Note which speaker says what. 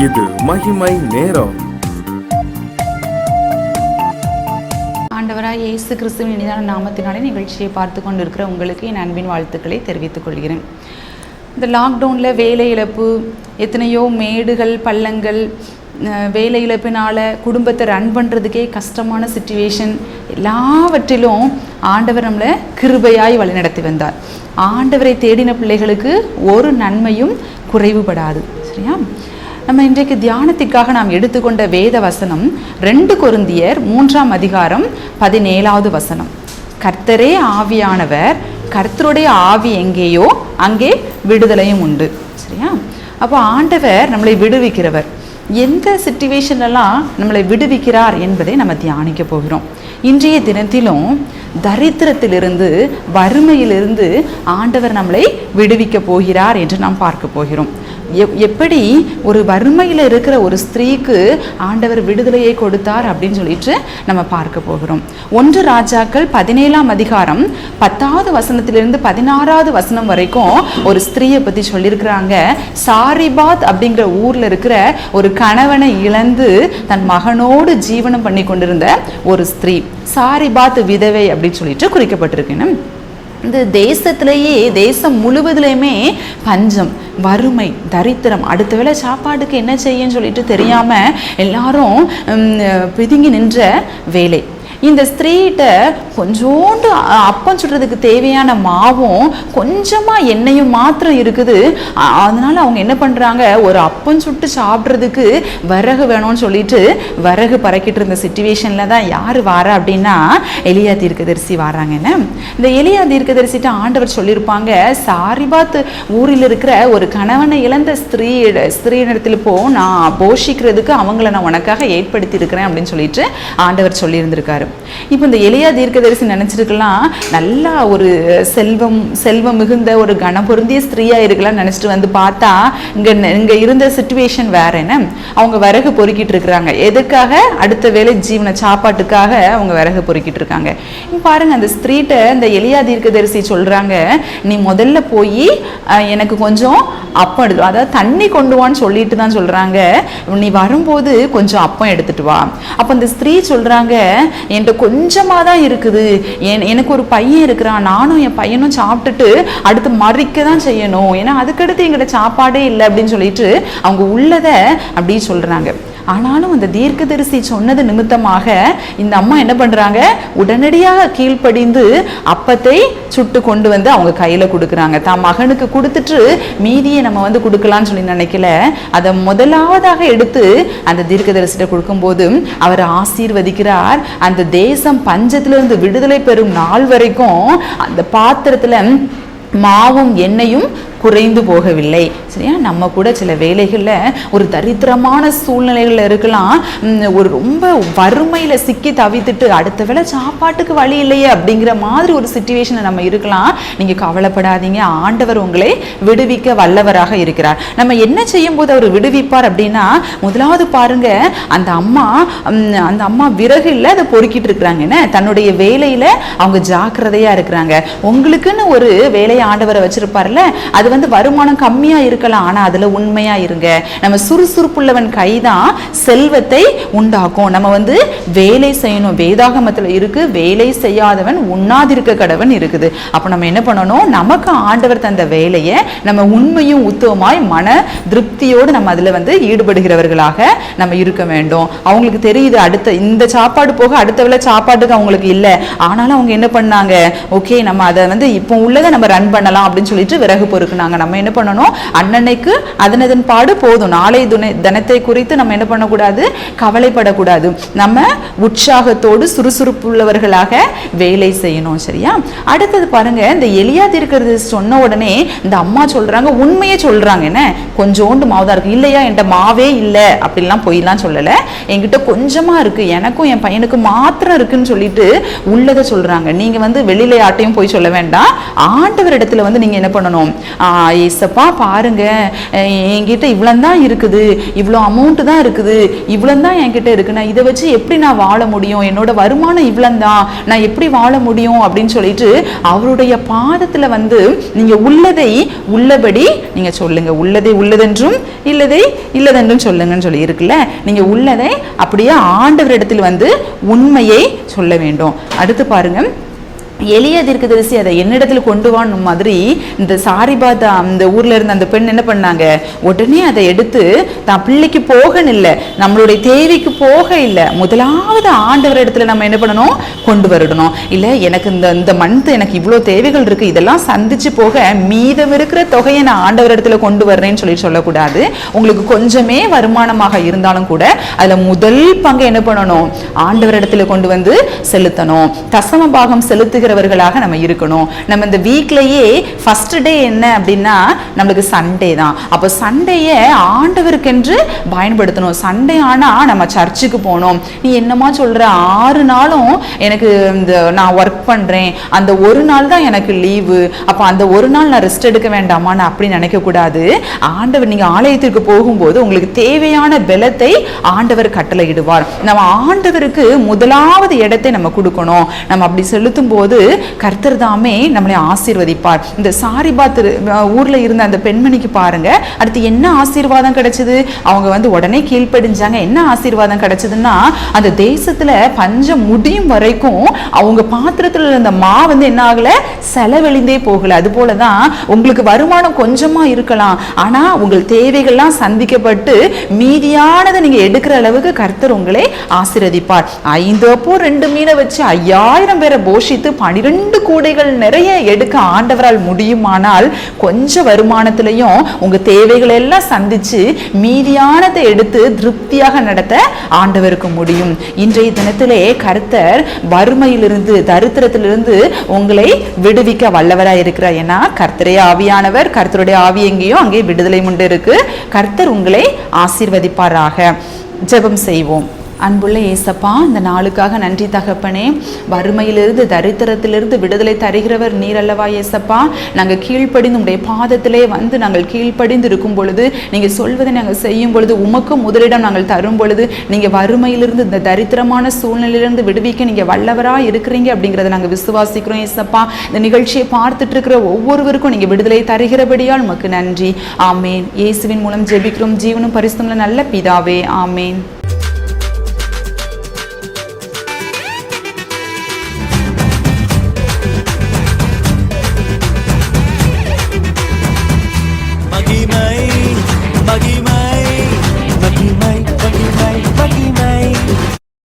Speaker 1: இது மகிமை நேரம்.
Speaker 2: ஆண்டவராய் இயேசு கிறிஸ்துவின் இனிதான நாமத்தினாலே நிகழ்ச்சியை பார்த்து கொண்டு இருக்கிற உங்களுக்கு என் அன்பின் வாழ்த்துக்களை தெரிவித்துக் கொள்கிறேன். இந்த லாக்டவுனில் வேலை இழப்பு, எத்தனையோ மேடுகள் பள்ளங்கள், வேலை இழப்பினால் குடும்பத்தை ரன் பண்ணுறதுக்கே கஷ்டமான சிச்சுவேஷன், எல்லாவற்றிலும் ஆண்டவர் நம்மளை கிருபையாய் வழிநடத்தி வந்தார். ஆண்டவரை தேடின பிள்ளைகளுக்கு ஒரு நன்மையும் குறைவுபடாது. சரியா? நம்ம இன்றைக்கு தியானத்திற்காக நாம் எடுத்துக்கொண்ட வேத வசனம் 2 கொரிந்தியர் 3ஆம் அதிகாரம் 17வது வசனம். கர்த்தரே ஆவியானவர், கர்த்தருடைய ஆவி எங்கேயோ அங்கே விடுதலையும் உண்டு. சரியா? அப்போ ஆண்டவர் நம்மளை விடுவிக்கிறவர். எந்த சிச்சுவேஷன்லாம் நம்மளை விடுவிக்கிறார் என்பதை நம்ம தியானிக்க போகிறோம். இன்றைய தினத்திலும் தரித்திரத்திலிருந்து, வறுமையிலிருந்து ஆண்டவர் நம்மளை விடுவிக்க போகிறார் என்று நாம் பார்க்க போகிறோம். எப்படி ஒரு வறுமையில் இருக்கிற ஒரு ஸ்திரீக்கு ஆண்டவர் விடுதலையை கொடுத்தார் அப்படின்னு சொல்லிட்டு நம்ம பார்க்க போகிறோம். 1 ராஜாக்கள் 17ஆம் அதிகாரம் 10வது வசனத்திலிருந்து 16வது வசனம் வரைக்கும் ஒரு ஸ்திரீயை பற்றி சொல்லியிருக்கிறாங்க. சாரிபாத் அப்படிங்கிற ஊரில் இருக்கிற ஒரு கணவனை இழந்து தன் மகனோடு ஜீவனம் பண்ணி கொண்டிருந்த ஒரு ஸ்திரீ, சாரிபாத் விதவை அப்படின்னு சொல்லிட்டு குறிக்கப்பட்டிருக்கேன். இந்த தேசத்திலேயே, தேசம் முழுவதுலையுமே பஞ்சம், வறுமை, தரித்திரம், அடுத்த வேளை சாப்பாட்டுக்கு என்ன செய்யன்னு சொல்லிட்டு தெரியாம எல்லாரும் பிதுங்கி நின்ற வேலை. இந்த ஸ்திரீகிட்ட கொஞ்சோண்டு அப்பம் சுடுறதுக்கு தேவையான மாவும் கொஞ்சமாக எண்ணெயும் மாத்திரம் இருக்குது. அதனால அவங்க என்ன பண்ணுறாங்க, ஒரு அப்பம் சுட்டு சாப்பிட்றதுக்கு விறகு வேணும்னு சொல்லிட்டு விறகு பறக்கிட்டு இருந்த சிச்சுவேஷனில் தான் யார் வாரா அப்படின்னா எலியா தீர்க்கதரிசி வாராங்கன்னு. இந்த எலியா தீர்க்கதரிசிட்ட ஆண்டவர் சொல்லியிருப்பாங்க, சாரிபாத் ஊரில் இருக்கிற ஒரு கணவனை இழந்த ஸ்திரீனிடத்தில் போ, நான் போஷிக்கிறதுக்கு அவங்கள நான் உனக்காக ஏற்படுத்தி இருக்கிறேன் அப்படின்னு சொல்லிட்டு ஆண்டவர் சொல்லியிருந்திருக்காரு. இப்போ இந்த எலியா தீர்க்கதரிசி நினைச்சிருக்கலாம், நல்லா ஒரு செல்வம் மிகுந்த ஒரு கணம் பொருந்திய ஸ்திரீயா இருக்கலாம் நினைச்சிட்டு வந்து பார்த்தா இங்க இருந்த சிச்சுவேஷன் வேற. என்ன, அவங்க விறகு பொறுக்கிட்டு இருக்கிறாங்க. எதுக்காக? அடுத்த வேளை ஜீவன சாப்பாட்டுக்காக அவங்க விறகு பொறுக்கிட்டு இருக்காங்க. பாருங்க, அந்த ஸ்திரீட்ட இந்த எலியா தீர்க்கதரிசி சொல்றாங்க, நீ முதல்ல போய் எனக்கு கொஞ்சம் அப்பம் எடுத்து, அதாவது தண்ணி கொண்டு வான்னு சொல்லிட்டு தான் சொல்றாங்க, நீ வரும்போது கொஞ்சம் அப்பம் எடுத்துட்டு வா. அப்ப அந்த ஸ்திரீ சொல்றாங்க, என்கிட்ட கொஞ்சமாக தான் இருக்குது, எனக்கு ஒரு பையன் இருக்கிறான், நானும் என் பையனும் சாப்பிட்டுட்டு அடுத்து மறிக்க தான் செய்யணும், ஏன்னா அதுக்கடுத்து எங்கிட்ட சாப்பாடே இல்லை அப்படின்னு சொல்லிட்டு அவங்க உள்ளதை அப்படி சொல்றாங்க. ஆனாலும் அந்த தீர்க்கதரிசி சொன்னது நிமித்தமாக இந்த அம்மா என்ன பண்றாங்க, உடனடியாக கீழ்ப்படிந்து அப்பத்தை சுட்டு கொண்டு வந்து அவங்க கையில கொடுக்குறாங்க. தான் மகனுக்கு கொடுத்துட்டு மீதியை நம்ம வந்து கொடுக்கலாம்னு சொல்லி நினைக்கல, அதை முதலாவதாக எடுத்து அந்த தீர்க்கதரிசிட்ட கொடுக்கும்போது அவர் ஆசீர்வதிக்கிறார். அந்த தேசம் பஞ்சத்திலிருந்து விடுதலை பெறும் நாள் வரைக்கும் அந்த பாத்திரத்துல மாவும் எண்ணெயும் குறைந்து போகவில்லை. சரியா? நம்ம கூட சில வேலைகளில் ஒரு தரித்திரமான சூழ்நிலைகளில் இருக்கலாம், ஒரு ரொம்ப வறுமையில் சிக்கி தவித்துட்டு அடுத்த வேளை சாப்பாட்டுக்கு வழி இல்லையே அப்படிங்கிற மாதிரி ஒரு சிச்சுவேஷனை நம்ம இருக்கலாம். நீங்கள் கவலைப்படாதீங்க, ஆண்டவர் உங்களை விடுவிக்க வல்லவராக இருக்கிறார். நம்ம என்ன செய்யும் போது அவர் விடுவிப்பார் அப்படின்னா, முதலாவது பாருங்க, அந்த அம்மா விறகு இல்லை, அதை பொறுக்கிட்டு இருக்கிறாங்க. என்ன, தன்னுடைய வேலையில அவங்க ஜாக்கிரதையா இருக்கிறாங்க. உங்களுக்குன்னு ஒரு வேலையை ஆண்டவரை வச்சிருப்பார்ல, அது வந்து வருமானம் கம்மியா இருக்கலாம், ஆனா அதுல உண்மையா இருங்க. நம்ம சுறுசுறுப்புள்ளவன் கைதான் செல்வத்தை உண்டாக்கும். நம்ம வந்து வேலை செய்யணும். வேதாகமத்துல இருக்கு, வேலை செய்யாதவன் உண்ணாதிருக்க கடவன் இருக்குது. அப்ப நம்ம என்ன பண்ணணும், நமக்கு ஆண்டவர் தந்த வேலையை நம்ம உண்மையும் உத்தவமாய் மன திருப்தியோடு நம்ம அதுல வந்து ஈடுபடுகிறவர்களாக நம்ம இருக்க வேண்டும். அவங்களுக்கு தெரியுது, அடுத்த இந்த சாப்பாடு போக அடுத்த வேளை சாப்பாட்டுக்கு அவங்களுக்கு இல்லை, ஆனாலும் அவங்க என்ன பண்ணாங்க, ஓகே நம்ம அதை வந்து இப்போ உள்ளதை நம்ம ரன் பண்ணலாம் அப்படின்னு சொல்லிட்டு விறகு பொறுக்கு. நம்ம என்ன பண்ணணும், அன்னன்னைக்கு அதனதன் பாடு போதும், நாளை தினத்தை குறித்து நம்ம என்ன பண்ணக்கூடாது, கவலைப்படக்கூடாது. நம்ம உற்சாகத்தோடு சுறுசுறுப்புள்ளவர்களாக வேலை செய்யணும். சரியா? அடுத்தது பாருங்க, இந்த எலியா தீர்க்கதரிசி சொன்ன உடனே இந்த அம்மா சொல்றாங்க, உண்மையே சொல்றாங்க. என்ன, கொஞ்சோண்டு மாவுதான் இருக்கு, இல்லையா என்கிட்ட மாவே இல்லை அப்படிலாம் பொய்லாம் சொல்லல, என்கிட்ட கொஞ்சமா இருக்கு, எனக்கும் என் பையனுக்கு மாத்திரம் இருக்குன்னு சொல்லிட்டு உள்ளதை சொல்றாங்க. நீங்க வந்து வெளியில யார்ட்டையும் போய் சொல்ல வேண்டாம், ஆண்டவரிடம் இடத்துல வந்து நீங்கள் என்ன பண்ணணும், ஏசப்பா பாருங்க என்கிட்ட இவ்வளோ தான் இருக்குது, இவ்வளோ அமௌண்ட் தான் இருக்குது, இவ்வளோ தான் என்கிட்ட இருக்கு, நான் இதை வச்சு எப்படி நான் வாழ முடியும், என்னோட வருமானம் இவ்வளோ தான், நான் எப்படி வாழ முடியும் அப்படின்னு சொல்லிட்டு அவருடைய பாதத்தில் வந்து நீங்கள் உள்ளதை உள்ளபடி நீங்கள் சொல்லுங்க. உள்ளதை உள்ளதென்றும் இல்லதை இல்லதென்றும் சொல்லுங்கன்னு சொல்லி இருக்குல்ல. நீங்கள் உள்ளதை அப்படியே ஆண்டவரிடத்தில் வந்து உண்மையை சொல்ல வேண்டும். அடுத்து பாருங்க, எளிய தீர்க்கதரிசி அதை என்னிடத்தில் கொண்டு வான்னு மாதிரி இந்த சாரிபாதா அந்த ஊர்ல இருந்த அந்த பெண் என்ன பண்ணாங்க, உடனே அதை எடுத்து தான் பிள்ளைக்கு போக இல்லை, நம்மளுடைய தேவைக்கு போக இல்லை, முதலாவது ஆண்டவர் இடத்துல நம்ம என்ன பண்ணணும், கொண்டு வரணும். இல்லை எனக்கு இந்த மந்த் எனக்கு இவ்வளோ தேவைகள் இருக்கு, இதெல்லாம் சந்திச்சு போக மீதம் இருக்கிற தொகையை நான் ஆண்டவர் இடத்துல கொண்டு வர்றேன்னு சொல்லக்கூடாது. உங்களுக்கு கொஞ்சமே வருமானமாக இருந்தாலும் கூட அதுல முதல் பங்கு என்ன பண்ணணும், ஆண்டவர் இடத்துல கொண்டு வந்து செலுத்தணும். தசம பாகம் செலுத்துகிறவர்களாக நம்ம இருக்கணும். நம்ம இந்த வீக்லயே ஃபர்ஸ்ட் டே என்ன அப்படின்னா நம்மளுக்கு சண்டே தான். அப்போ சண்டேயை ஆண்டவருக்கென்று பயன்படுத்தணும். சண்டே ஆனா நம்ம சர்ச்சுக்கு போகணும். நீ என்னமா சொல்ற, 6 நாளும் எனக்கு இந்த நான் ஒர்க் பண்றேன், அந்த ஒரு நாள் தான் எனக்கு லீவு, அப்போ அந்த ஒரு நாள் நான் ரெஸ்ட் எடுக்க வேண்டாமான்னு அப்படி நினைக்க கூடாது. ஆண்டவர் நீங்க ஆலயத்திற்கு போகும்போது உங்களுக்கு தேவையான பலத்தை ஆண்டவர் கட்டளையிடுவார். நம்ம ஆண்டவருக்கு முதலாவது இடத்தை நம்ம கொடுக்கணும். நம்ம அப்படி செலுத்தும் போது கர்த்தர் தாமே நம்மளை ஆசீர்வதிப்பார். இந்த சாரிபாத் ஊர்ல இருந்த அந்த பெண்மணிக்கு பாருங்க அடுத்து என்ன ஆசீர்வாதம் கிடைச்சது. அவங்க வந்து உடனே கீழ்ப்படிஞ்சாங்க. என்ன ஆசீர்வாதம் கிடைச்சதுன்னா, அந்த தேசத்துல பஞ்சம் முடியும் வரைக்கும் அவங்க பாத்திரத்துல இருந்த மா வந்து என்ன ஆகல, செலவழிந்தே போகல. அது போலதான் உங்களுக்கு வருமானம் கொஞ்சமா இருக்கலாம், ஆனா உங்கள் தேவைகள்லாம் சந்திக்கப்பட்டு மீதியானதை நீங்க எடுக்கிற அளவுக்கு கர்த்தர் உங்களை ஆசீர்வதிப்பார். 5 அப்போ 2 மீனை வச்சு 5000 பேரை போஷித்து 12 கூடைகள் நிறைய எடுக்க ஆண்டவரால் முடியுமானால், கொஞ்சம் வருமானத்திலையும் உங்க தேவைகளை எல்லாம் சந்திச்சு மீதியானதை எடுத்து திருப்தியாக நடத்த ஆண்டவருக்கு முடியும். இன்றைய தினத்திலே கர்த்தர் வறுமையிலிருந்து தரித்திரத்திலிருந்து உங்களை விடுவிக்க வல்லவராய் இருக்கிறார். ஏன்னா கர்த்தரே ஆவியானவர், கர்த்தருடைய ஆவி எங்கேயோ அங்கே விடுதலை உண்டு இருக்கு. கர்த்தர் உங்களை ஆசீர்வதிப்பாராக. ஜெபம் செய்வோம். அன்புள்ள ஏசப்பா, இந்த நாளுக்காக நன்றி தகப்பனே. வறுமையிலிருந்து தரித்திரத்திலிருந்து விடுதலை தருகிறவர் நீர் அல்லவா ஏசப்பா. நாங்கள் கீழ்ப்படிந்து உடைய பாதத்திலே வந்து நாங்கள் கீழ்ப்படிந்து இருக்கும் பொழுது, நீங்கள் சொல்வதை நாங்கள் செய்யும் பொழுது, உமக்கு முதலிடம் நாங்கள் தரும் பொழுது, நீங்கள் வறுமையிலிருந்து இந்த தரித்திரமான சூழ்நிலையிலிருந்து விடுவிக்க நீங்கள் வல்லவராக இருக்கிறீங்க அப்படிங்கிறத நாங்கள் விசுவாசிக்கிறோம் ஏசப்பா. இந்த நிகழ்ச்சியை பார்த்துட்டு இருக்கிற ஒவ்வொருவருக்கும் நீங்கள் விடுதலை தருகிறபடியால் உமக்கு நன்றி. ஆமேன். இயேசுவின் மூலம் ஜெபிக்கிறோம் ஜீவனும் பரிசுத்தமுள்ள நல்ல பிதாவே. ஆமேன்.